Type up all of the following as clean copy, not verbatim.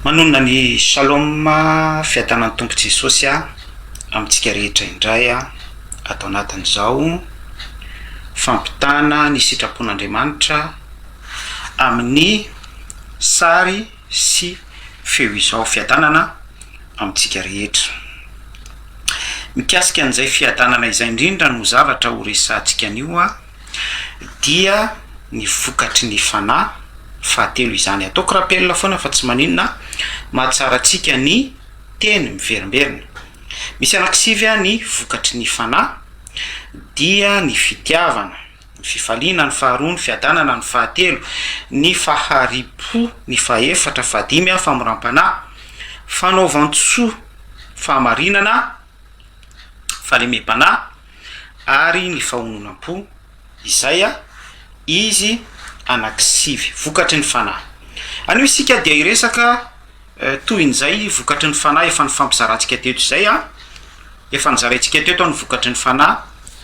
Manonona ny shalom fiadanan'ny tompo Jesosy amintsika rehetra indray atao anatin'izao fampitana ny sitrapon'Andriamanitra amin'ny sary sy feo izao fiadanana amintsika rehetra. Mikasika an'izay fiadanana izay indrindra no zavatra ho resantsika anio dia ny vokatry ny fanahy fahatelo izany. Ataoko rappel foana fa tsy maninona mahatsara antsika ny teny miverimberina. Misy anankisivy ny vokatry ny fanahy dia ny fitiavana, ny fifaliana, ny faharoa, ny fiadanana, ny fahatelo, ny faharipo, ny fahaefatra, fahadimy, famoram-panahy, fanaovan-tsoa, fahamarinana, fahalemem-panahy ary ny fahononam-po. Izay izy anankisivy vokatry ny fanahy. Anio isika dia iresaka toy izay vokatry ny fanahy efa nifampizarantsika teto izay efa nizaraintsika teto ny vokatry ny fanahy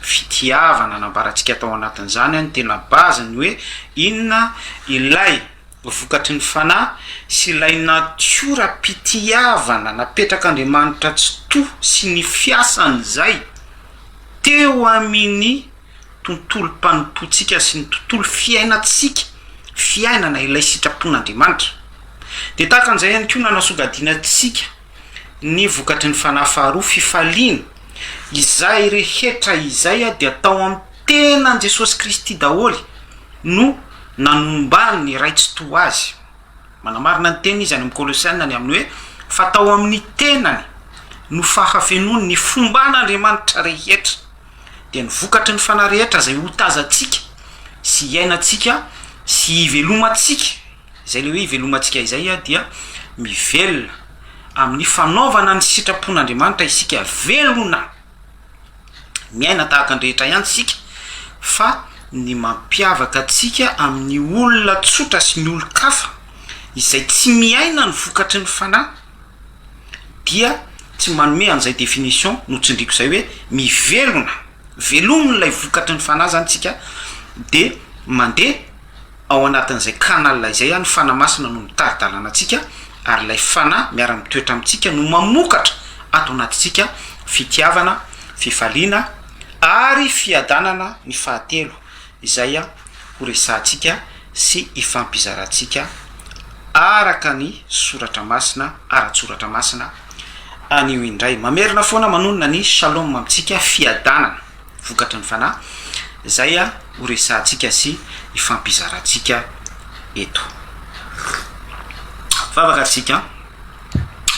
fitiavana nambarantsika tao anatin'izany ny tena baziny hoe inona ilay vokatry ny fanahy sy ilay natioram-pitiavana napetraka Andriamanitra tsy to sy ny fiasan'izay teo amin'ny tontolo mpanompontsika sy ny tontolo fiainatsika fiainana ilay sitrapon'Andriamanitra. De tahaka an'izay ihany koa nanasongadinatsika ny vokatry ny fanahy faharoa fifaliana izay rehetra izay dia atao amin'ny tenan Jesosy Kristy daholy no nanombany ny ray tsy to azy. Manamarina ny teny izy any amin'ny Kolosiana ny amin'ny hoe fatao amin'ny tenany no fahafenony ny fomban'Andriamanitra rehetra. Dia ny vokatry ny fanahy rehetra izay hotazantsika sy iainantsika sy ivelomantsika, izay le hoe ivelomantsika izay dia mivelona amin'ny fanaovana ny sitrapon'Andriamanitra isika velona miaina tahaka ny rehetra ihany sika fa ny mampiavaka atsika amin'ny olona tsotra sy ny olon-kafa izay tsy miaina ny vokatry ny fanahy dia tsy manome an'izay definition notsindriko izay hoe mivelona velomina ilay vokatry ny fanahy zany tsika de mandeha ao anatin'izay kanal izay ny fanamasina no mitaridalana atsika ary ilay fanahy miara-mitoetra amintsika no mamokatra ato anatintsika fitiavana, fifaliana ary fiadanana ny fahatelo izay ho resantsika sy ifampizarantsika araka ny soratra masina ara-tsoratra masina anio indray. Mamerina foana manonona ny shalom amintsika fiadanana vokatry ny fanahy izay ho resantsika sy ifampizarantsika eto. Vavaka tsika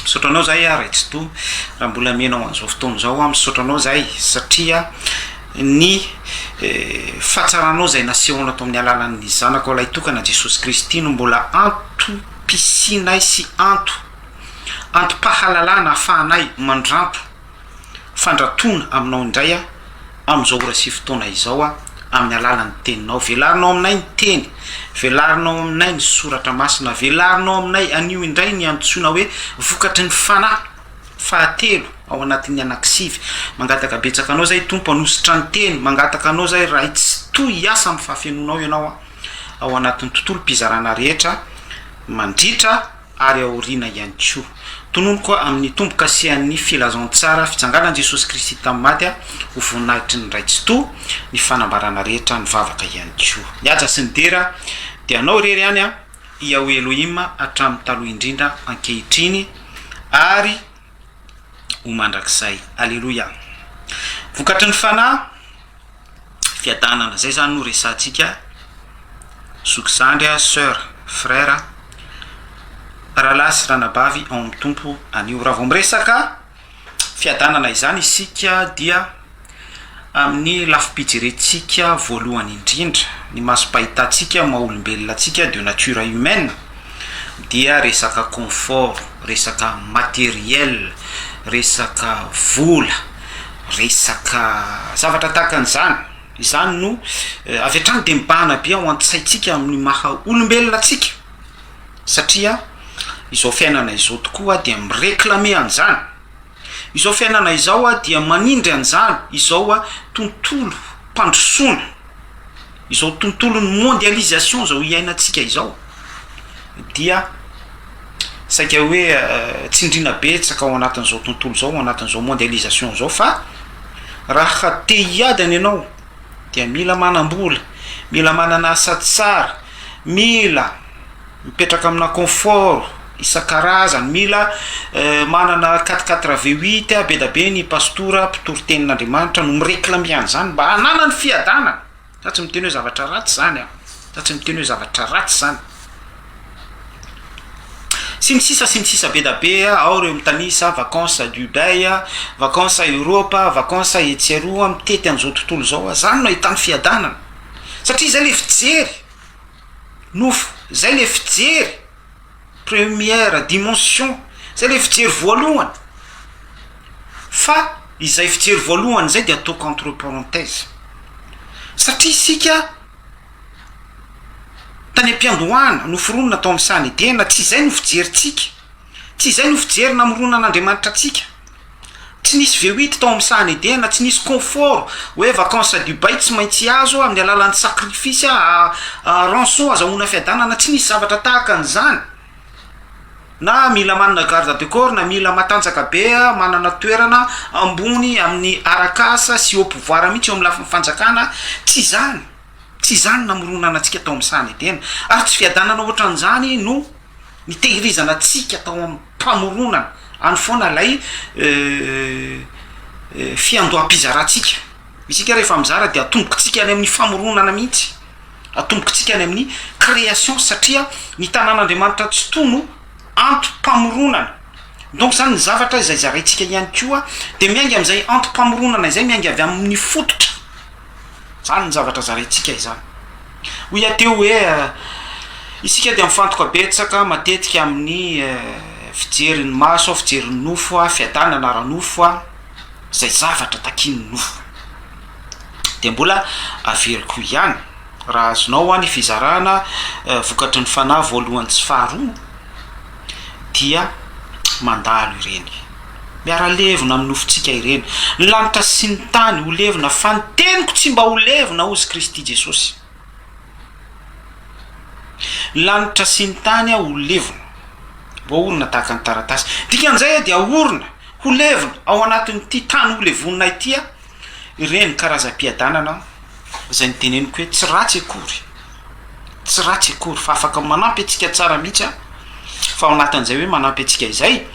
misotranao zay raitsy to raha mbola mienao an'izao fotoana zao misotranao zay satria ny fahatsaranao zay nasehona ato amin'ny alalan'ny zanako ilay tokana Jesosy Kristy no mbola antom-pisinay sy antom-pahalalana ahafahanay mandrampo fandratona aminao indray amin'izao ora sy fotoana izao amin'ny alalan'ny teninao. Velarinao aminay ny teny, velarinao aminay ny soratra masina, velarinao aminay anio indray ny antsoina hoe vokatry ny fanahy fahatelo ao anatin'ny anankisivy. Mangataka betsaka anao zay tompo anositra ny teny, mangataka anao zay raha tsy toy hiasa amin'ny fahafenonao ianao ao anatin'ny tontolo mpizarana rehetra mandritra ary aoriana ihany koa. Tonono koa amin'ny tombo-kasehan'ny filazantsara fitsanganan Jesosy Kristy tamin'ny maty ho voninahitry ny ray tsy to ny fanambarana rehetra ny vavaka ihany koa. Mihaja sy ny dera dia anao rery ihany iao Elohim hatramin'ny taloha indrindra ankehitriny ary ho mandrakizay. Alleluia. Vokatry ny fanahy fiadanana zay zany no resantsika zokizandry sœur frère rahalahy sy ranabavy ao amin'ny tompo anio. Raha vao miresaka fiadanana izany isika dia amin'ny lafi-pijerentsika voalohany indrindra ny maso-pahitantsika maha-olombelona atsika de nature humaine dia resaka confort, resaka matériel, resaka vola, resaka zavatra tahaka an'izany. Izany no avy hatrany de mibahana be ao an-tsaintsika amin'ny maha-olombelona atsika satria izao fiainana izao tokoa dia mireklame an'izany. Izao fiainana izao dia manindry an'izany. Izao tontolo mpandrosoana, izao tontolo ny mondialisation zao iainantsika izao dia saika hoe tsindrina betsaka ao anatin'izao tontolo zao anatin'izao mondialisation zao fa raha te hiadany ianao dia mila manambola, mila manana asa tsara, mila mipetraka amina confort isan-karazany, mila manana 4-4 be da be ny pastora mpitory-tenin'Andriamanitra no mireklamiany zany mba hanana ny fiadanana. Za tsy miteny hoe zavatra ratsy zany a, za tsy miteny hoe zavatra ratsy zany. Sy ny sisa be da be ao reo mitanisa vacances Dubai, vacances Europa, vacances Etiaroa mitety an'izao tontolo zao zany no ahitany fiadanana, satria zay le fijery nofo, zay le fijery première dimension, zay le fijery voalohany. Fa izay fijery voalohany zay dia ataoko entre parenthèse, satria isika tany am-piandohana no foronona tao amin'ny sany edena, tsy izay no fijeritsika, tsy izay no fijery namoronan'Andriamanitra atsika. Tsy nisy V8 tao amin'ny sany edena, tsy nisy confort hoe vacances à Dubai tsy maintsy azo amin'ny alalan'ny sacrifice rançon azahoana fiadanana, tsy nisy zavatra tahaka an'izany. Na mila manana garde de corps, na mila matanjaka be manana toerana ambony amin'ny arakasa sy au pouvoir mihitsy eo amin'ny lafiny fanjakana, tsy zany. Tsy zany namoronana antsika tao amin'ny sany edena, ary tsy fiadanana ohatran'izany no nitehirizana atsika tao amin'ny mpamoronana any foana lay fiandoam-pizarantsika. Isika rehefa mizara dia atombokontsika any amin'ny famoronana mihitsy, atombokontsika any amin'ny création, satria ny tanàn'Andriamanitra tsy tono antom-pamoronana. Donc zany ny zavatra izay zaraintsika ihany koa dia miainga amin'izay antom-pamoronana izay, miainga avy amin'ny fototra. Zany ny zavatra zaraintsika izany. Hoy ateo hoe isika dia mifantoka betsaka matetika amin'ny fijeriny maso, fijeriny nofo, fiadanana ara-nofo, zay zavatra takin'ny nofo. Dia mbola averiko ihany raha azonao ny fizarana vokatry ny fanahy voalohany sy faharoa dia mandalo ireny, miara-levona amin'ny nofontsika ireny. Ny lanitra sy ny tany ho levona, fa ny teniko tsy mba ho levona ozy Kristy Jesosy. Ny lanitra sy ny tany ho levona, mba orona tahaka ny taratasy. Dikan'izay dia orona ho levona ao anatin'ity tany ho levonina ity ireny karazam-piadanana izay niteneniko hoe tsy ratsy akory, tsy ratsy akory, fa afaka manampy antsika tsara mihitsy fa ao anatin'izay hoe manampy antsika izay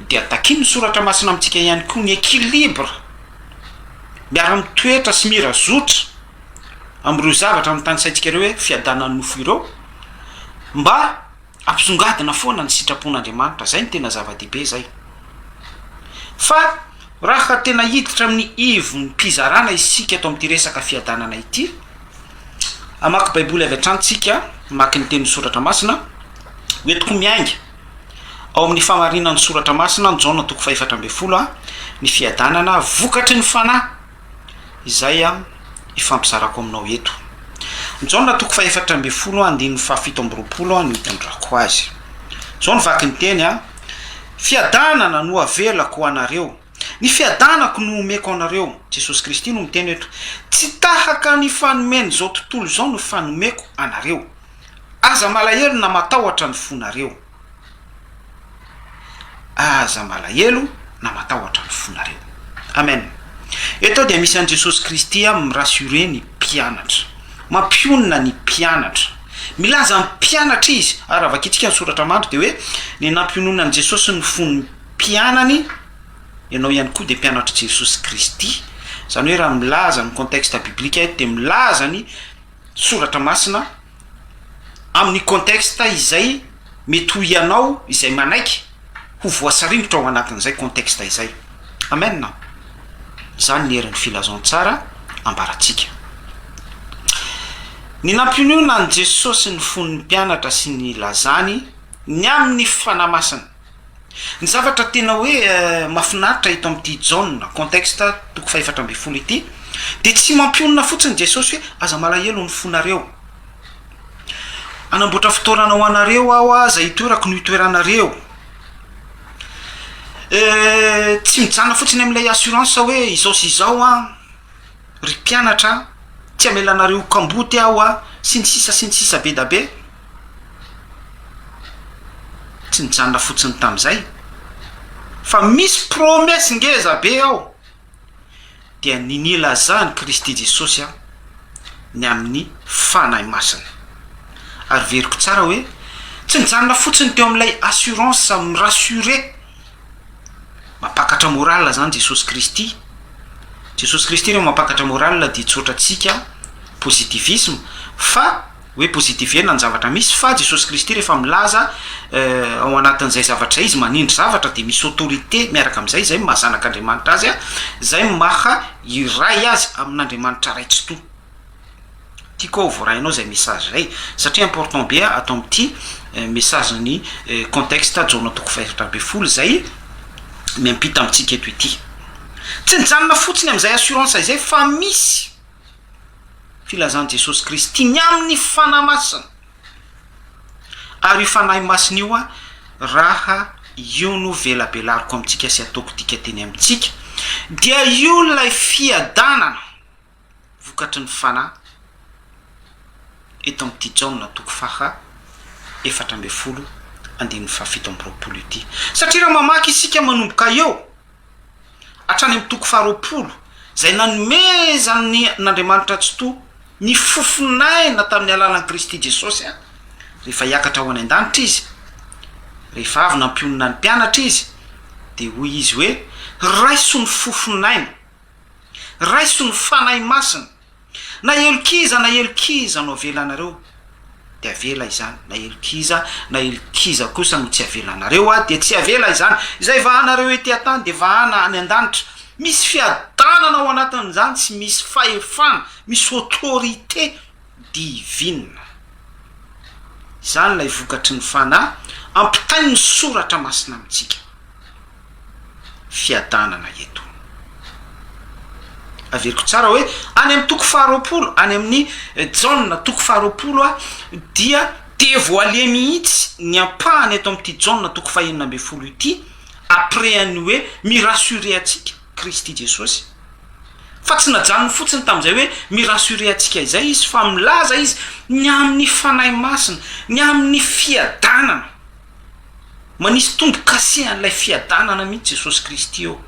dia takiny soratra masina amintsika ihany koa ny équilibre, miara mitoetra sy mirazotra amin'ireo zavatra amin'ny tany saintsika ireo hoe fiadanany nofo ireo, mba ampisongadina foana ny sitrapon'Andriamanitra. Zay ny tena zava-dehibe zay. Fa raha tena hiditra amin'ny ivo ny mpizarana isika eto amin'ity resaka fiadanana ity, amaky baiboly avy hatrany maky ny teny soratra masina, hoentiko miainga ao amin'ny famarinan'ny soratra masina ny Jaona 4:12 ny fiadanana vokatry ny fanahy izay ifampizarako aminao eto. Ny Jaona 4:12 ny itondrako azy. Zao ny vaky ny teny fiadanana no avelako anareo, ny fiadanako no omeko anareo. Jesosy Kristy no miteny eto, tsy tahaka ny fanomeny zao tontolo zao no fanomeko anareo, aza malahelo na matahotra ny fonareo, aza malahelo na matahotra ny fonareo. Amen. Eto dia misy an Jesosy Kristy mirasure ny mpianatra, mampionina ny mpianatra, milaza ny mpianatra izy. Ary avakitsika ny soratra mandro dia hoe ny nampionona an Jesosy ny fon'ny mpianany, ianao ihany koa dia mpianatra Jesosy Kristy. Zany hoe raha milaza ny contexte biblika dia milaza ny soratra masina amin'ny contexte izay mety ho ianao izay manaiky ho voasaringotra ao anatin'izay contexte izay. Amen. Zany ny herin'ny filazantsara ambaratsika. Ny nampionona an Jesosy ny fon'ny mpianatra sy ny lazany ny amin'ny fanamasina. Ny zavatra tena hoe mafinaritra ito amin'ity Jaona contexte 4:12 ity dia tsy mampionona fotsiny Jesosy hoe aza malahelo ny fonareo, anamboatra fitoerana ho anareo aho zay itoerako no itoeranareo. Tsy mijana fotsiny amin'ilay assurance hoe izao sy izao ry mpianatra tsy amelanareo kamboty aho sy ny sisa be da be. Tsy tsy nijanona fotsiny tamin'izay fa misy promesy ngeza be ao dia nilazany Kristy Jesosy ny amin'ny fanahy masina. Ary veriko tsara hoe tsy nijanona fotsiny teo amin'ilay assurance mirassuré mampakatra moral zany Jesosy Kristy. Jesosy Kristy reo mampakatra moral dia tsotra tsika positivisme fa hoe positive na ny zavatra misy fa Jesosy Kristy rehefa milaza ao anatin'izay zavatra izy manindry zavatra dia misy autorité miaraka amin'izay zay mahazanak'Andriamanitra azy zay maha iray azy amin'Andriamanitra ray tsy to. Tiako voarainao zay message zay satria important be atao amin'ity message ny contexte Jaona 4:20 zay miampita amintsika eto ity. Tsy nijanona fotsiny amin'izay assurance izay fa misy filazany Jesosy Kristy ny amin'ny fanahy masina. Ary io fanahy masina io raha io no velabelariko amintsika sy ataoko tika teny amintsika dia io lay fiadanana vokatry ny fanahy eto amin'ity Jaona 4:17 ity. Satria raha mamaky isika manomboka eo hatrany amin'ny 2:20 zay nanomezany n'Andriamanitra tsy to ny fofonaina tamin'ny alalan'i Kristy Jesosy rehefa hiakatra ho any an-danitra izy, rehefa avy nampionina ny mpianatra izy dia hoy izy hoe raiso ny fofonaina, raiso ny fanahy masina, na elokiza no avelanareo dia avela izany, na elokiza kosa no tsy avelanareo dia tsy avela izany. Izay vahanareo ety an-tany dia vahana any an-danitra. Misy fiadanana ao anatin'izany sy misy fahefana, misy autorité divine. Izany lay vokatry ny fanahy ampitany ny soratra masina amintsika. Fiadanana eto. Averiko tsara hoe any amin'ny 2:20, any amin'ny Jaona 2:20 dia devoile mihitsy ny ampahany eto amin'ity Jaona 2:20 ity après any hoe mirassuré atsika Kristy Jesosy. Fa tsy najanony fotsiny tamin'izay hoe mirassuré atsika izay izy fa milaza izy ny amin'ny fanahy masina, ny amin'ny fiadanana. Manisy tombo-kase an'ilay fiadanana mihitsy Jesosy Kristy eo.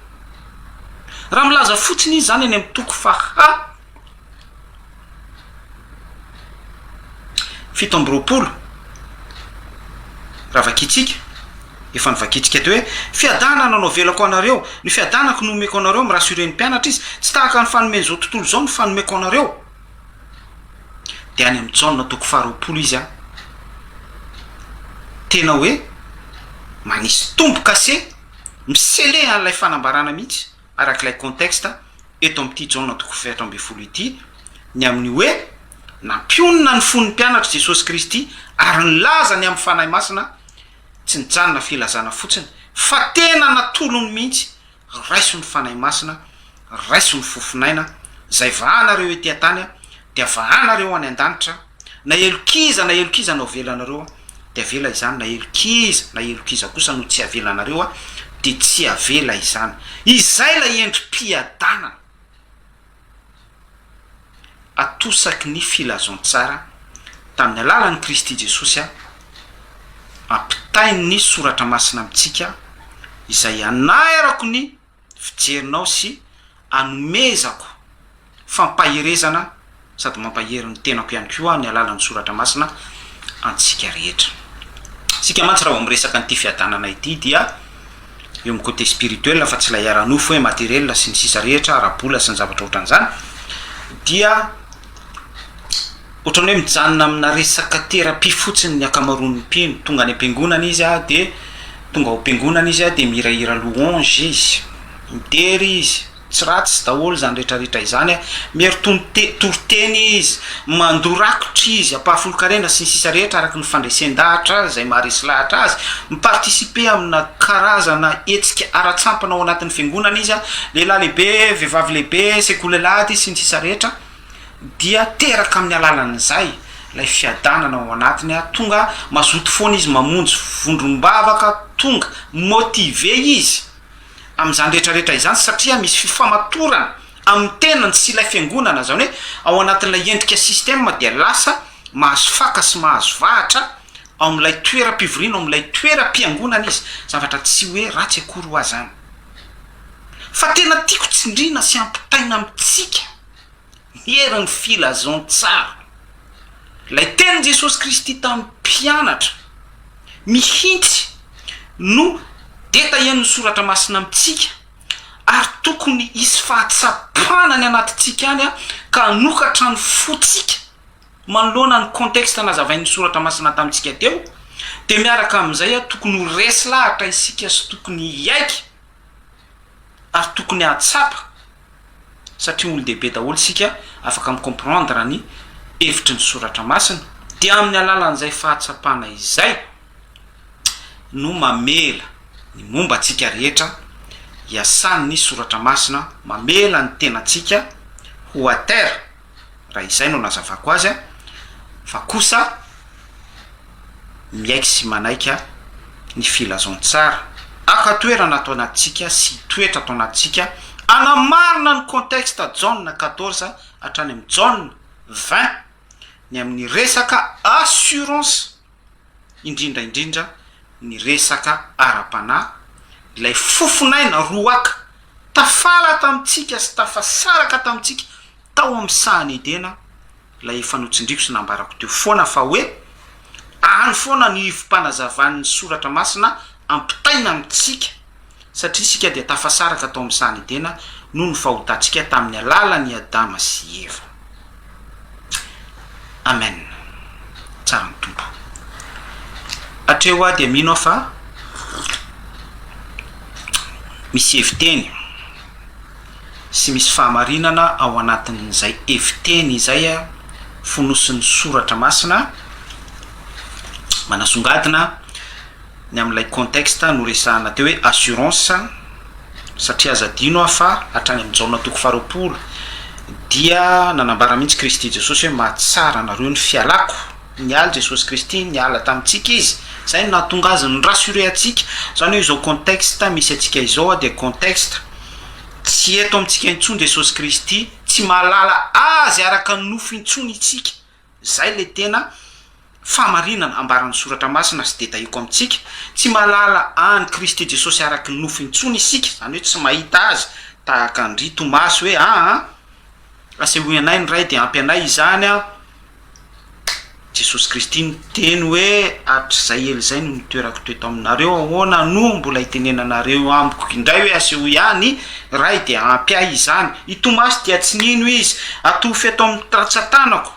Raha milaza fotsiny izy zany any amin'ny 2:20 raha vakitsika efa nivakitsika eto hoe fiadanana no velako anareo, ny fiadanako nomeko anareo mirassuré ny mpianatra izy, tsy tahaka ny fanomeny zao tontolo zao ny fanomeko anareo. Dia any amin'ny Jaona 2:20 izy tena hoe manisy tombo-kase misele an'ilay fanambarana mihitsy arak'ilay contexte eto amin'ity Jaona 2:20 ity ny amin'ny hoe nampionina ny fon'ny mpianatra Jesosy Kristy ary nilaza ny amin'ny fanahy masina tsy nijanona filazana fotsiny fa tena natolony mihitsy raiso ny fanahy masina, raiso ny fofonaina zay vahanareo ety an-tany dia vahanareo any an-danitra. Na elokiza no avelanareo dia avela izany, na elokiza kosa no tsy avelanareo dia tsy avela izany. Izay la endrim-piadanana atosaky ny filazon-tsara tamin'ny alalan'i Kristy Jesosy ampitainy ny soratra masina amintsika izay anairako ny fijerinao sy anomezako fampaherezana sady mampahery ny tenako ihany koa ny alalan'ny soratra masina antsika rehetra. Sika mantsy raha miresaka an'ity fiadanana ity dia eo amin'ny côté spirituel fa tsy ilay ara-nofo hoe materiel sy ny sisa rehetra ara-bola sy ny zavatra ohatran'izany dia ohatrany hoe mijanona amina resaka thérapie fotsiny ny akamaroan'ny mpino. Tonga any am-piangonana izy dia tonga ao am-piangonana izy dia mirahira louange izy, mitery izy, tsy ratsy daholo zany rehetrarehetra izany miery toroteny izy, mandorakotra izy, ampahafolo-karena sy ny sisa rehetra araky ny fandresen-dahatra zay maharesy lahatra azy, miparticipe amina karazana hetsika ara-tsampana ao anatin'ny fiangonana izy, lehilahy lehibe, vehivavy lehibe, sekolelady sy ny sisa rehetra dia teraka amin'ny alalan'izay lay fiadanana ao anatiny tonga mazoto foana izy mamonjy vondrom-bavaka, tonga motive izy amin'izany rehetrarehetra izany satria misy fifamatorana amin'ny tenany sy ilay fiangonana zany hoe ao anatin'ilay endrika système dia lasa mahazo faka sy mahazo vahatra ao am'ilay toeram-pivoriana ao am'ilay toeram-piangonana izy zavatra tsy hoe ratsy akory ho azany fa tena tiako tsindrina sy ampitaina amitsika herin'ny filazon tsara lay teny Jesosy Kristy tamin'ny mpianatra mihintsy no detahian'ny soratra masina amitsika ary tokony isy fahatsapana ny anatitsika any ka hanokatra ny fotsika manoloana ny contexte nazavain'ny soratra masina tamintsika teo de miaraka amin'izay tokony ho resy lahatra isika sy tokony hiaiky ary tokony hatsapa satria olo dehibe daholo sika afaka micomprendre ny hevitry ny soratra masina dia amin'ny alalan'izay fahatsapana izay no mamela ny momba antsika rehetra hiasan'ny soratra masina mamela ny tenatsika ho atera raha izay no nazavako azy fa kosa miaiky sy manaika ny filazon-tsara akatoerana atao anatsika sy toetra atao anatsika anamarina ny contexte John 14 hatrany amin'ny John 20 ny amin'ny resaka assurance indrindra ny resaka ara-panahy ilay fofonaina roaka tafala tamitsika sy tafasaraka tamitsika tao amin'ny sahany edena lay efa notsindriko sy nambarako teo foana fa hoe any foana ny fimpanazava'ny soratra masina ampitaina amitsika satria sika dia tafasaraka tao amin'ny sahany edena noho ny fahotantsika tamin'ny alalany Adama sy Eva. Amen. Tsara ny tompo. Atreo dia mino fa misy heviteny sy misy fahamarinana ao anatin'izay heviteny izay fonosin'ny soratra masina manasongadina ny amin'ilay contexte no resahana teo hoe assurance satria azadino fa hatrany amin'ny Jaona 2:20 dia nanambara mihitsy Kristy Jesosy hoe mahatsara nareo ny fialako niala Jesosy Kristy niala tamitsika izy zay nahatonga azy ny rassuré atsika zany hoe izao contexte misy atsika izao dia contexte tsy eto amitsika intsony Jesosy Kristy tsy mahalala azy araka ny nofo intsony itsika zay le tena fahamarinana ambaran'ny soratra masina sy detahiko amitsika tsy mahalala any Kristy Jesosy araka ny nofo intsony isika zany hoe tsy mahita azy tahaka ny rito maso hoe asehoanay ny ray dia ampy anay izany Jesosy Kristy miteny hoe hatrizay ely zay no nitoerako toeto aminareo ahoana no mbola hitenenanareo amiko indray hoe aseho ihany ray dia ampy ahy izany itomasy dia tsy nino izy atofy eto amin'ny ratsatanako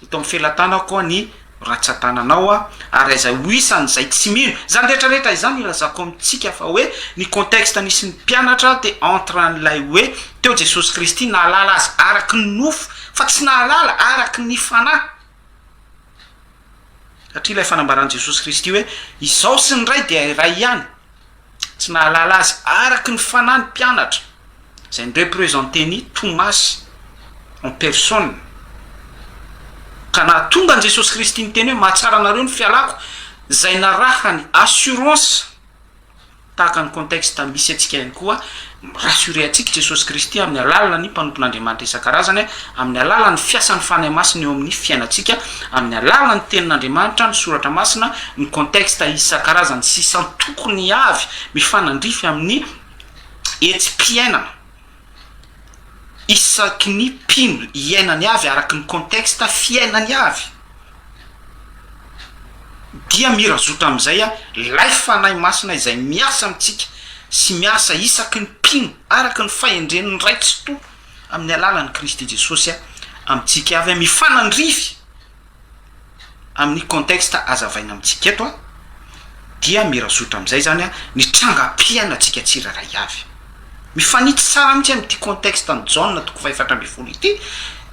eto amin'ny felatanako ny ratsatananao ary aza ho isany zay tsy mino zany rehetrarehetra izany ilazako amitsika fa hoe ny contexte nisy ny mpianatra dia entre an'ilay hoe teo Jesosy Kristy nahalala azy araky ny nofo fa tsy nahalala araky ny fanahy satria ilay fanambaran'i Jesosy Kristy hoe izao sy ny ray dia ray ihany tsy nahalala azy araky ny fanahy ny mpianatra zay ny représenteny Thomas en personne ka nahatonga ny Jesosy Kristy niteny hoe mahatsara anareo ny fialako zay narahany assurance tahaka ny contexte misy atsika ihany koa rassuré atsika Jesosy Kristy amin'ny alalany mpanompon'Andriamanitra isan-karazany amin'ny alalany fiasan'ny fanahy masina eo amin'ny fiainatsika amin'ny alalany tenin'Andriamanitra ny soratra masina ny contexte isan-karazany sy isantokony avy mifanandrify amin'ny etsi-piainana isaky ny mpino iainany avy araky ny contexte fiainany avy dia mirazotra amin'izay lay fanahy masina izay miasa amitsika sy miasa isaky ny mpino araky ny fahendren'ny raitsy to amin'ny alalany Kristy Jesosy amitsika avy mifanandrify amin'ny contexte azavaina amitsika eto dia mirazotra amin'izay zany ny trangam-piaina atsika tsiraray avy mifanitsy tsara mihitsy amin'ity contexte ny John 4:20 ity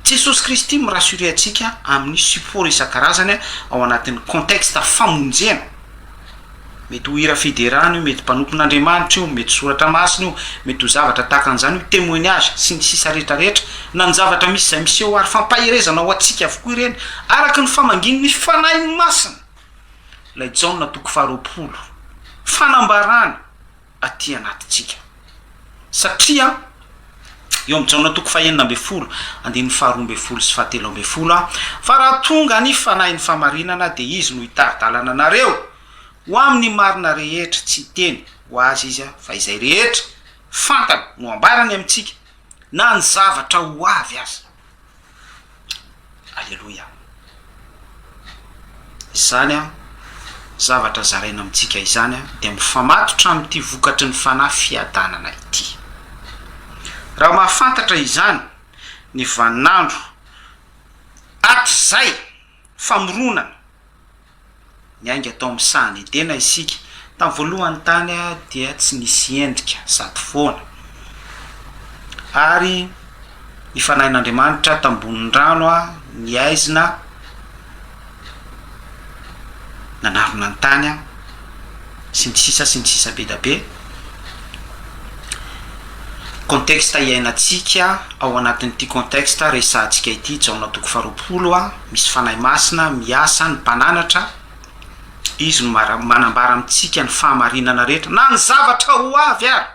Jesosy Kristy mirassuré atsika amin'ny support isan-karazany ao anatin'ny contexte famonjena mety ho hira federany io mety mpanompon'Andriamanitra io mety soratra masina io mety ho zavatra tahaka an'izany io témoignage sy ny sisa rehetrarehetra na ny zavatra misy izay miseho ary fampaherezana ho atsika avokoa ireny araky ny famanginy fanahy masina lay John 4:20 fanambarana aty anatitsika satria eo am'jaona toko fahenina ambe folo andiny faharoa ambe folo sy fahatelo ambe folo a fa raha tonga ny fanahin'ny famarinana de izy no hitaridalana anareo ho amin'ny marina rehetra tsy teny ho azy izy a fa izay rehetra fantana no ambarany amintsika na ny zavatra ho avy azy. Alleloia. Izany a zavatra zaraina amintsika izany a de mifamatotra amin'ity vokatry ny fanahy fiadanana ity. Raha mahafantatra izany ny vaninandro aty zay famoronana ny ainga atao amin'ny sahany edena isika tamin'ny voalohany tany a dia tsy nisy endrika sady foana ary ny fanahin'Andriamanitra tambonin'ny rano a ny aizina nanarona ny tany a sy ny sisa be da be. Contexte iainatsika ao anatin'ity contexte resantsika ity jaona toko faharoapolo a misy fanahy masina miasa ny mpananatra izy no manambara amintsika ny fahamarinana rehetra na ny zavatra ho avy ary.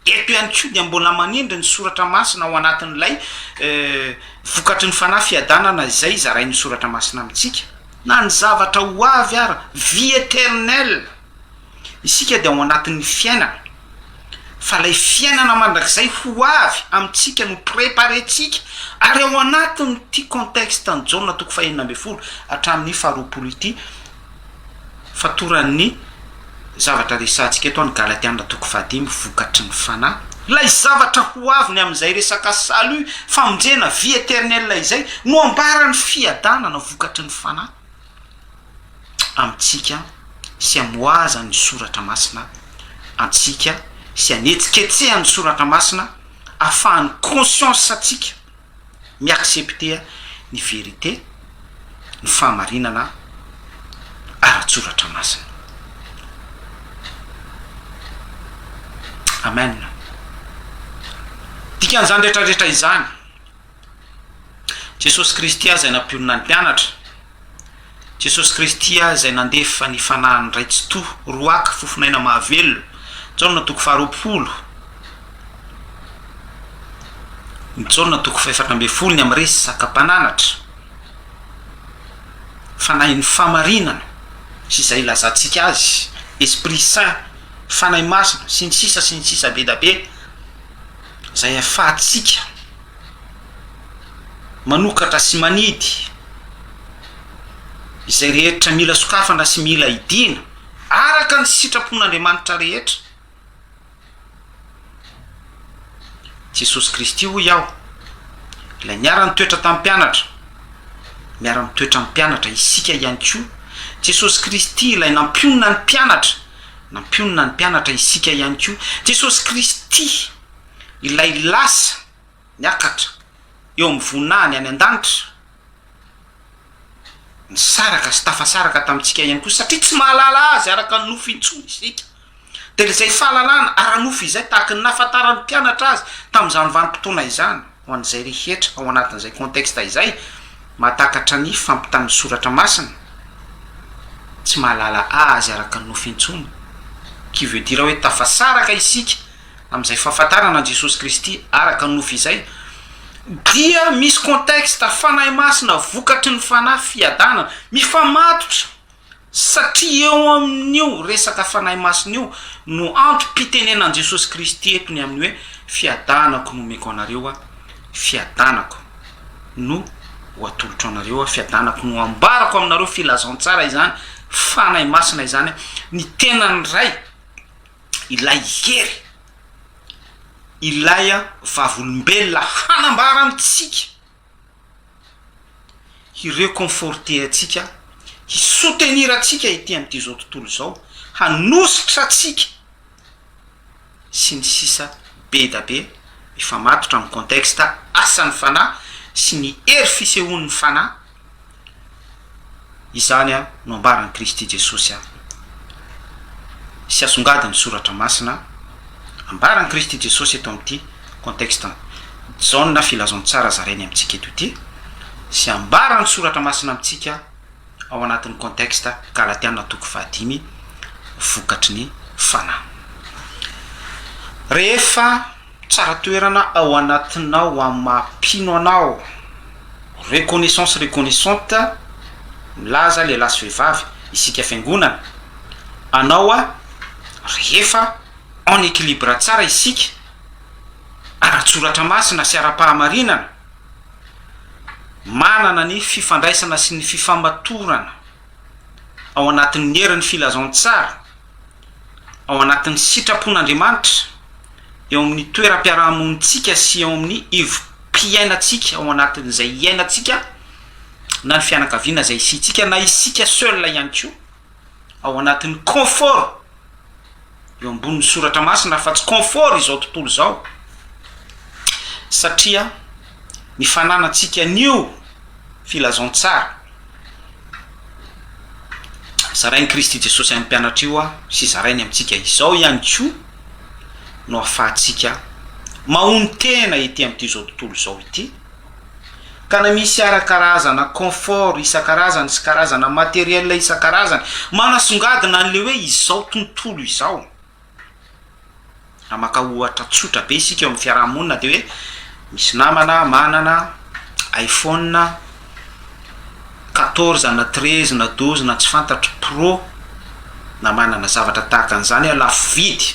Eto ihany koa dia mbola manindry ny soratra masina ao anatin'ilay vokatry ny fanahy fiadanana izay zarain'ny soratra masina amintsika na ny zavatra ho avy ary vie éternelle. Isika dia ao anatin'ny fiainana fa lay fiainana mandrakizay ho avy amintsika no préparetsika ary ao anatin'ity contexte ny jaona toko fahenina ambe folo hatramin'ny faharoapolo ity fatoran'ny zavatra resantsika eto ny Galatiana toko fahadimy vokatry ny fanahy lay zavatra ho avy ny amin'izay resaka salut famonjena vie éternelle izay no ambarany fiadanana vokatry ny fanahy amintsika sy amoaza ny soratra masina antsika sy anetsiketsehany soratra masina ahafahan'ny conscience atsika miaccepter ny vérité ny fahamarinana ara-tsoratra masina. Amen. Dikan'izany rehetrarehetra izany Jesosy Kristy zay nampionona ny mpianatra, Jesosy Kristy zay nandefa ny fanahiny ray tsy to roaka fofinaina mahavelona jaona toko faharoapolo ny jaona toko faefatra ambe folo ny amin'ny resaka mpananatra fanahin'ny fahamarinana sy izay ilazantsika azy Esprit Saint fanahy masina sy ny sisa be da be zay ahafahantsika manokatra sy manidy izay rehetra mila sokafana sy mila idina araka ny sitrapon'Andriamanitra rehetra. Jesosy Kristy ho iaho ilay niara-nitoetra tamin'ny mpianatra miara-mitoetra amin'ny mpianatra isika ihany koa. Jesosy Kristy ilay nampionona ny mpianatra isika ihany koa. Jesosy Kristy ilay lasa niakatra eo amin'ny vonany any an-danitra nisaraka sy tafasaraka tamintsika ihany koa satria tsy mahalala azy araka ny nofo intsony isika. De izay fahalalana ara-nofo izay tahaka ny nahafantaran'ny mpianatra azy tamin'izany vanim-potoana izany ho an'izay rehetra ao anatin'izay contexte izay mahatakatra ny fampitany soratra masina tsy mahalala azy araka ny nofo intsony qui veut dire hoe tafasaraka isika amin'izay fahafantarana Jesosy Kristy araka ny nofo izay dia misy contexte fanahy masina vokatry ny fanahy fiadanana mifamatotra satria eo amin'io resaka fanahy masina io no antom-pitenenan'i Jesosy Kristy eto ny amin'ny hoe fiadanako no meko anareo a fiadanako no ho atolotro anareo a fiadanako no ambarako aminareo filazantsara izany fanahy masina izany ny tenany ray ilay hery ilay vavolombelona hanambara amintsika hireconforter atsika hisoutenir atsika ity amin'ity zao tontolo zao hanositra atsika sy ny sisa be da be mifamatotra amin'ny contexte asan'ny fanahy sy ny hery fisehoan'ny fanahy izany no ambaran'i Kristy Jesosy sy asongadiny soratra masina ambaran'i Kristy Jesosy eto amin'ity contexte jaona filazantsara zarainy amintsika eto ity sy ambarany soratra masina amintsika ao anatin'ny contexte Galatiana toko fahadimy vokatry ny fanahy. Rehefa tsara toerana ao anatinao amin'ny mahampino anao. Reconnaissante milaza le lasy vehivavy isika fiangonana. Anao a rehefa en équilibre tsara isika ara-tsoratra masina sy ara-pahamarinana, manana ny fifandraisana sy ny fifamatorana ao anatin'ny herin'ny filazantsara, ao anatin'ny sitrapon'Andriamanitra, eo amin'ny toeram-piarahamonitsika sy eo amin'ny ivom-piainatsika ao anatin'izay iainatsika na ny fianakaviana zay isitsika na isika seul ihany koa ao anatin'ny confort eo ambonin'ny soratra masina fa tsy confort izao tontolo izao, satria ny fananantsika nio filazantsara zarainy Kristy Jesosy amin'ny mpianatra io a sy zarainy amintsika izao ihany koa no ahafahantsika mahony tena ety amin'ity zao tontolo izao ity. Ka na misy arakarazana confort isan-karazany sy karazana matériel isan-karazany manasongadina an'le hoe izao tontolo izao. Maka ohatra tsotra be isika eo amin'ny fiarahamonina de hoe misy namana manana iPhone 14 na 13 na 12 na tsy fantatro Pro na manana zavatra tahaka an'izany a lafo vidy,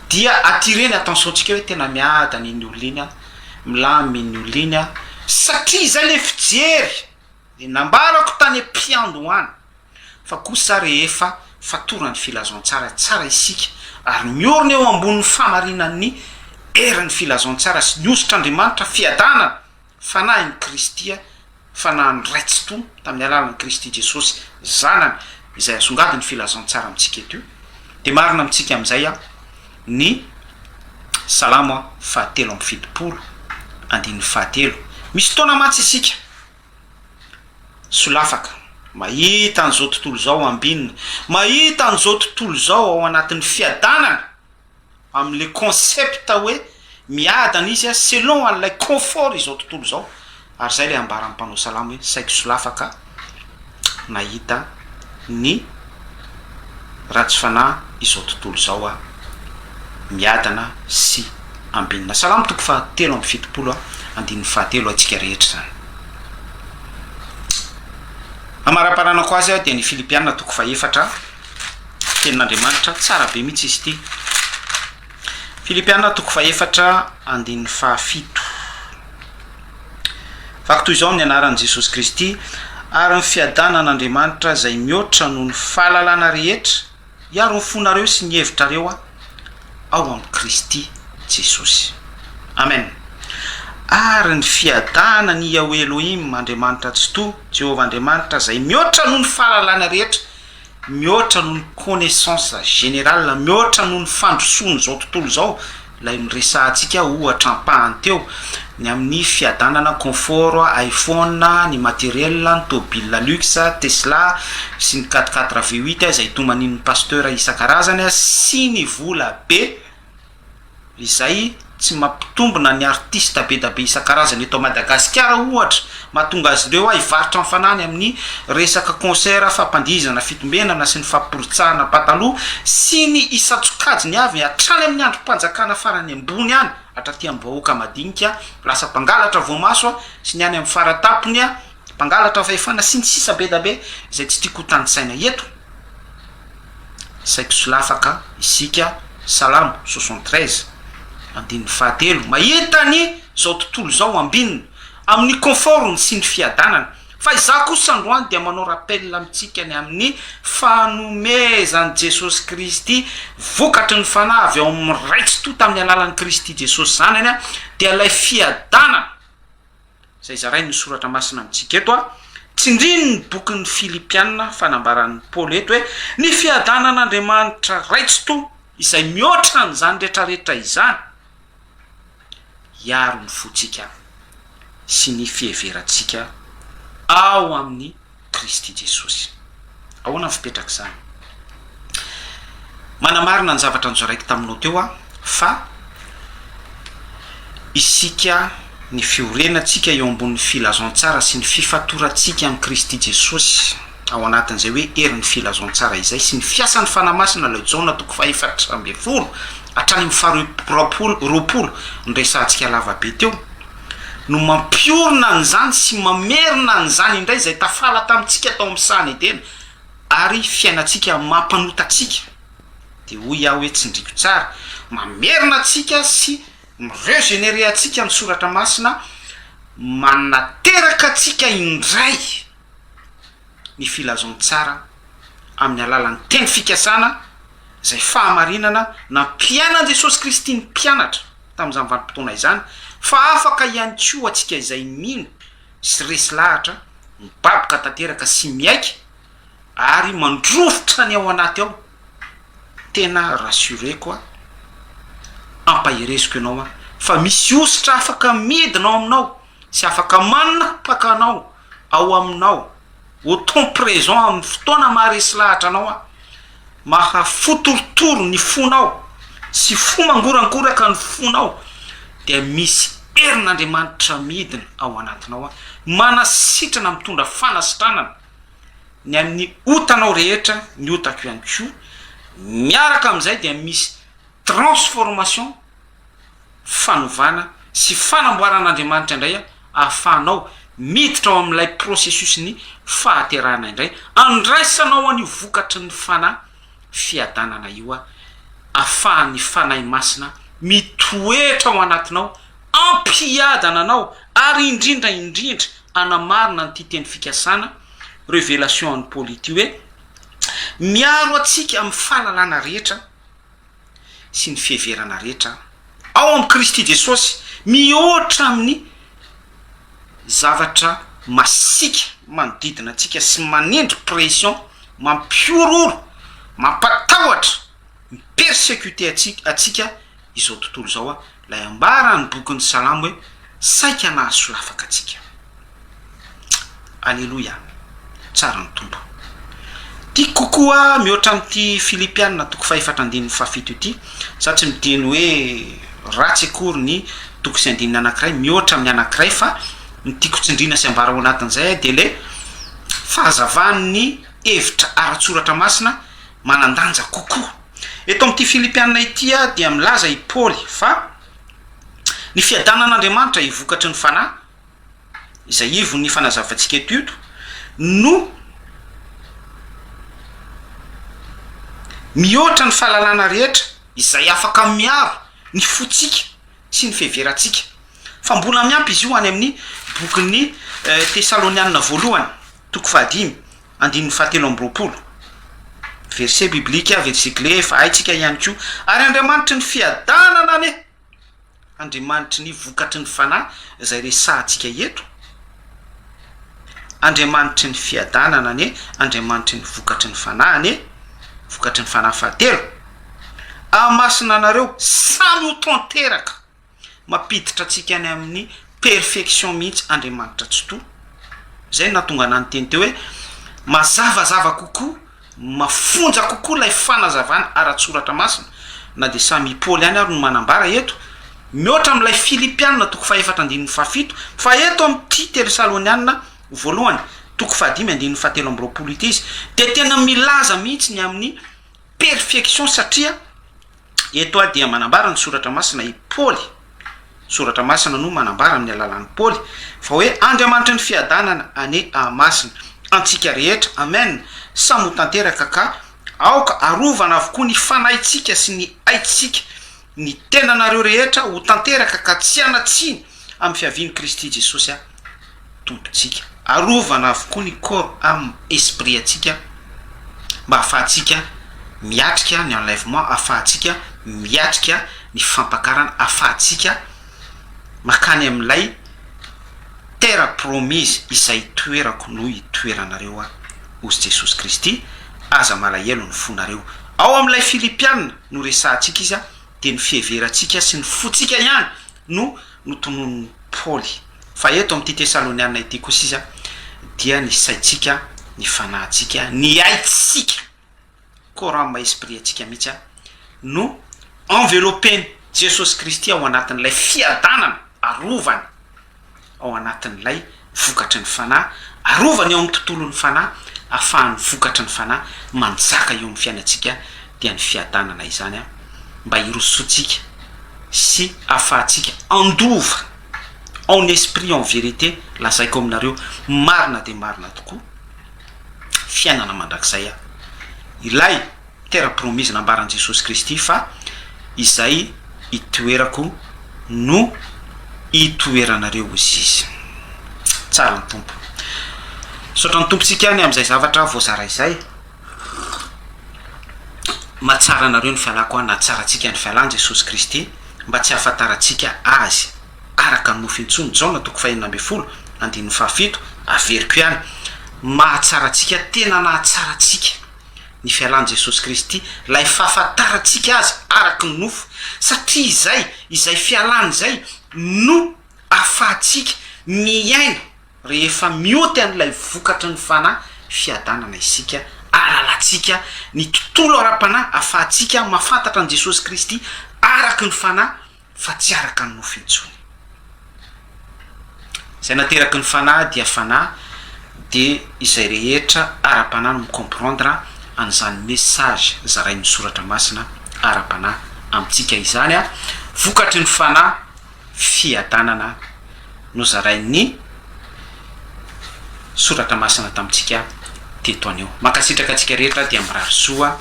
dia attireny attentiontsika hoe tena miadana iny olona iny, milamy iny olona iny a, satria zay le fijery de nambarako tany am-piandohany. Fa kosa rehefa fatorany filazantsara tsara isika ary miorina eo ambonin'ny famarinan'ny herin'ny filazantsara sy ny ositr'Andriamanitra fiadanana fanahiny Kristia, fanahiny raitsi-to tamin'ny alalan'ny Kristy Jesosy zanany izay asongadiny filazantsara amintsika eto. De marina amintsika amin'izay a ny Salamo 7:7 andininy 7. Misy tona matsy isika solafaka mahita an'izao tontolo zao ambinina, mahita an'izao tontolo zao ao anatin'ny fiadanana amin'le concept hoe miadana izy a selon an'ilay confort izao tontolo zao. Ary zay le ambara am'mpanao Salamo hoe saiko solafaka nahita ny ratsy fanahy izao tontolo zao a miadana sy ambinina. Salamo 7:7 andininy 7 atsika rehetra zany. Amara-paranako azy a dia ny Filipianina 4 tenin'Andriamanitra tsara be mihitsy izy ity. Filipianina 4 andininy 7. Fa toy izao ny anaran'i Jesosy Kristy ary ny fiadanan'Andriamanitra zay mihoatra noho ny fahalalana rehetra hiaro ny fonareo sy ny hevitrareo a ao amin'ny Kristy Jesosy. Amen. Ary ny fiadanany Yahweh Elohim Andriamanitra tsy to Jehovah Andriamanitra zay mihoatra noho ny fahalalana rehetra, mihoatra noho ny connaissance générale, mihoatra noho ny fandrosoana zao tontolo zao lay miresahantsika ohatra ampahany teo ny amin'ny fiadanana confort, iPhone, ny matériel, ny tobile luxe, Tesla sy ny 4x4 V8 zay tomanin'ny pasteur isan-karazany sy ny vola be izay tsy mampitombona ny artiste be da be isan-karazany eto Madagasikara ohatra, mahatonga azy ireo hivarotra mifanany amin'ny resaka concert, fampandizana, fitombenana sy ny fampiritsahana pataloha sy ny isatsokajiny avy hatrany amin'ny androm-panjakana farany ambony any hatraty amin'ny vahoaka madinika, lasa mpangalatra voamaso sy ny any amin'ny faratapony a, mpangalatra fahefana sy ny sisa be da be izay tsy tiako tandritsaina eto. Saiko solafaka isika Salamo 73 andininy 7 mahita ny zao tontolo zao ambinina amin'ny confortny sy ny fiadanana. Fa izaho kosa androany dia manao rappel amintsika ny amin'ny fanomezan'i Jesosy Kristy vokatry ny fanahy avy ao amin'ny raitsi-to tamin'ny alalan'i Kristy Jesosy zanany a, dia ilay fiadanana zay zarainy ny soratra masina amintsika eto a, tsindriny ny bokin'ny Filipianina fanambaran'ny Paoly eto hoe ny fiadanan'Andriamanitra raitsi-to izay mihoatra n'izany rehetrarehetra izany hiaro ny fotsika sy ny fiheveratsika ao amin'ny Kristy Jesosy. Ahoana ny fipetraka izany? Manamarina ny zavatra nozaraiko taminao teo a fa isika ny fiorenantsika eo ambonin'ny filazantsara sy ny fifatorantsika amin'ny Kristy Jesosy ao anatin'izay hoe herin'ny filazontsara izay sy ny fiasan'ny fanamasina le jaona toko faefatra amby folo hatrany mifaroapolo nyresantsika lavabe teo no mampiorina an'izany sy mamerina an'izany indray zay tafala tamintsika tao amin'ny sany edena ary fiainatsika mampanotatsika de hoy iaho hoe tsindriko tsara mamerina atsika sy miregénéré atsika ny soratra masina manateraka atsika indray ny filazontsara amin'ny alalan'ny teny fikasana zay fahamarinana na mpianan Jesosy Kristy ny mpianatra tamin'izany vanim-potoana izany fa afaka ihany koa atsika izay mino sy resy lahatra mibaboka tanteraka sy miaiky ary mandrofotra ny ao anaty ao tena rassuré koa ampahereziko ianao fa misy ositra afaka midinao aminao sy afaka manapa-kanao ao aminao au temps présent amin'ny fotoana maharesy lahatra anao mahafotorotoro ny fonao sy fo mangorankoraka ny fonao dia misy herin'Andriamanitra midina ao anatinao manasitrana mitondra fanasitranana ny amin'ny otanao rehetra ny otako ihany koa miaraka amin'izay dia misy transformation fanovana sy fanamboaran'Andriamanitra indray ahafahanao miditra ao amin'ilay processus ny fahaterahana indray andraisanao an'io vokatry ny fanahy fiadanana io ahafahan'ny fanahy masina mitoetra ao anatinao ampiadana anao ary indrindra anamarina ny titeny fikasana révélation any polity hoe miaro atsika amin'ny fahalalana rehetra sy ny fiheverana rehetra ao amin'ny Kristy Jesosy mihoatra amin'ny zavatra masika manodidina atsika sy manendry pression mampiororo mampatahotra mipersécuté atsika izao tontolo zao lay ambara ny bokin'ny Salamo hoe saika nahaso lafaka atsika. Alleluia, tsara ny tompo. Tiako kokoa mihoatra amin'ity Filipianina toko faefatra andininy fafito ity satria midiny hoe ratsy akory ny toko sy andininy anankiray mihoatra amin'ny anankiray fa ny tiako tsindrina sy ambara ao anatin'izay dia le fahazavan'ny hevitra ara-tsoratra masina manandanja kokoa. Eto amin'ity Filipianina ity dia milaza i Paoly fa ny fiadanan'Andriamanitra ivokatry ny fanahy izay ivo ny fanazavantsika eto no mihoatra ny fahalalana rehetra izay afaka miaro ny fotsika sy ny fiheverantsika fa mbola miampy izy io any amin'ny bokin'ny Tesalonianina voalohany toko 5 andininy 7 verset biblika versicle fa haitsika ihany koa ary Andriamanitra ny fiadanana ane Andriamanitra ny vokatry ny fanahy izay resahantsika eto Andriamanitra ny fiadanana ane Andriamanitra ny vokatry ny fanahy ane vokatry ny fanahy fahatelo amasina anareo samy ho tanteraka mampiditra atsika any amin'ny perfection mihitsy Andriamanitra tsy to zay natonga anany teny teo hoe mazavazava kokoa mafonja kokoa lay fanazavana ara-tsoratra masina na dia samy Paoly ihany ary no manambara eto mihoatra amin'ilay Filipianina toko faefatra andininy fafito fa eto amin'ity Tesalonianina voalohany toko 5 andininy 7 ity izy dia tena milaza mihitsy ny amin'ny perfection satria eto dia manambara ny soratra masina i Paoly soratra masina no manambara amin'ny alalan'ny Paoly fa hoe Andriamanitra ny fiadanana ane masina antsika rehetra amen samy ho tanteraka ka aoka arovana avokoa ny fanahintsika sy ny aitsika ny tenanareo rehetra ho tanteraka ka tsy anatsiny amin'ny fiavian'i Kristy Jesosy tompontsika arovana avokoa ny corps amin'ny esprit atsika mba ahafahantsika miatrika ny enlèvement ahafahantsika miatrika ny fampakarana ahafahantsika makany amin'ilay terre promise izay toerako no itoeranareo ozy Jesosy Kristy aza malahelo ny fonareo ao amin'ilay Filipianina no resahantsika izy dia ny fiheverantsika sy ny fotsika ihany no tonon'ny Paoly fa eto amin'ity Tesalonianina ity kosa izy dia ny saitsika ny fanahintsika ny aitsika corps esprit atsika mihitsy no enveloppeny Jesosy Kristy ao anatin'ilay fiadanana arovany ao anatin'ilay vokatry ny fanahy arovany ao amin'ny tontolon'ny fanahy ahafahany vokatra ny fanahy manjaka eo amin'ny fiainatsika dia ny fiadanana izany a mba hirosotsika sy ahafahatsika andova en esprit en vérité lazaiko aminareo marina de marina tokoa fiainana mandrakizay a ilay tera promise nambaran Jesosy Kristy fa izay itoerako no itoeranareo izy tsara ny tompo sotra ny tompotsika any am'izay zavatra voazara izay mahatsara anareo ny fialako a na tsaratsika ny fialan Jesosy Kristy mba tsy hafantaratsika azy araka ny nofo intsony jaona toko 2:10 andin'ny 7 averiko ihany mahatsaratsika tena nahatsaratsika ny fialan Jesosy Kristy lay fahafantaratsika azy araka ny nofo satria izay fialany zay no ahafahatsika miaina rehefa mioty an'ilay vokatra ny fanahy fiadanana isika alalatsika ny tontolo ara-panahy ahafahatsika mafantatra an Jesosy Kristy araka ny fanahy fa tsy araka ny nofo intsony zay nateraky ny fanahy dia fanahy de izay rehetra ara-panahy no micomprendre an'izany message zarain'ny soratra masina ara-panahy amintsika izany a vokatry ny fanahy fiadanana no zarain'ny soratra masina tamintsika teto anio mankasitraka atsika rehetra dia mirary soa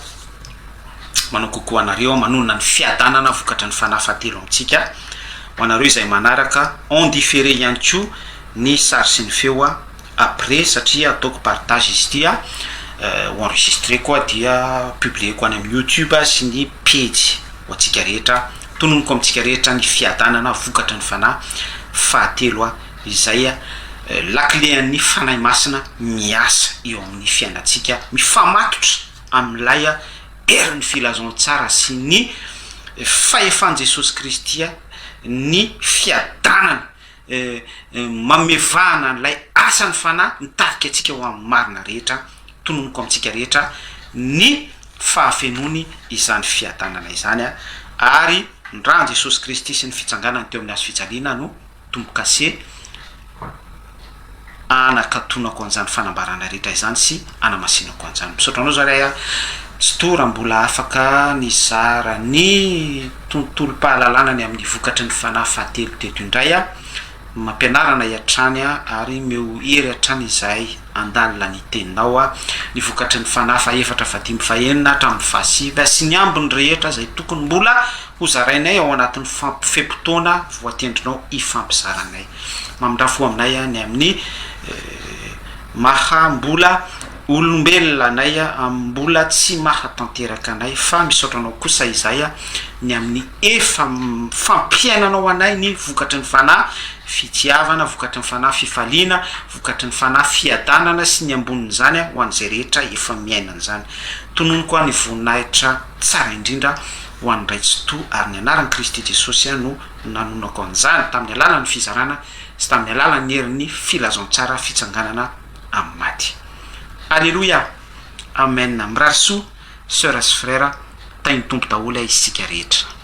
manao kokoa anareo manonona ny fiadanana vokatra ny fanahy fahatelo amintsika ho anareo izay manaraka en différé ihany koa ny sary sy ny feo a après satria ataoko partage izy ty a enregistré koa dia publié koa any amin'ny YouTube sy ny page ho atsika rehetra tononoko amintsika rehetra ny fiadanana vokatra ny fanahy fahatelo a izay a lakle an'ny fanahy masina miasa eo amin'ny fiainatsika mifamatotra amin'ilay a erin'ny filazon tsara sy ny fahefan Jesosy Kristy a ny fiadanana mamevahana n'ilay asany fanahy nitarika atsika ho amin'ny marina rehetra tononoko amintsika rehetra ny fahafenony izany fiadanana izany a ary ndrany Jesosy Kristy sy ny fitsanganany teo amin'ny azo fijaliana no tombokase anakatonako an'izany fanambarana rehetra izany sy anamasinako an'izany misaotra anao zare a tsy tora mbola afaka ny zara ny tontolo-pahalalana ny amin'ny vokatry ny fanahy fahatelo teto indray a mampianarana iatrany a ary meo ery hatrany izay andalina ny teninao a ny vokatry ny fanahy faefatra fadimy fahenina hatramin'ny fahasivy sy ny ambiny rehetra zay tokony mbola ho zarainay ao anatin'ny fampifem-potoana voatendrinao ifampizaranay mamindrafo aminay a ny amin'ny maha mbola olombelona anay a mbola tsy mahatanteraka anay fa misaotranao kosa izay a ny amin'ny efa fampiainanao anay ny vokatry ny fanahy fitiavana vokatry ny fanahy fifaliana vokatry ny fanahy fiadanana sy ny ambonin'izany a ho an'izay rehetra efa miainan'izany tononoko a ny voninahitra tsara indrindra ho an'ny raitsy to ary ny anaran'i Kristy Jesosy a no nanonako an'izany tamin'ny alalan'ny fizarana sy tamin'ny alalan'ny herin'ny filazon tsara fitsanganana amin'ny maty. Alléluia, amen. Mirary soa, sœur sy frère, tainy tompo daholo isika rehetra.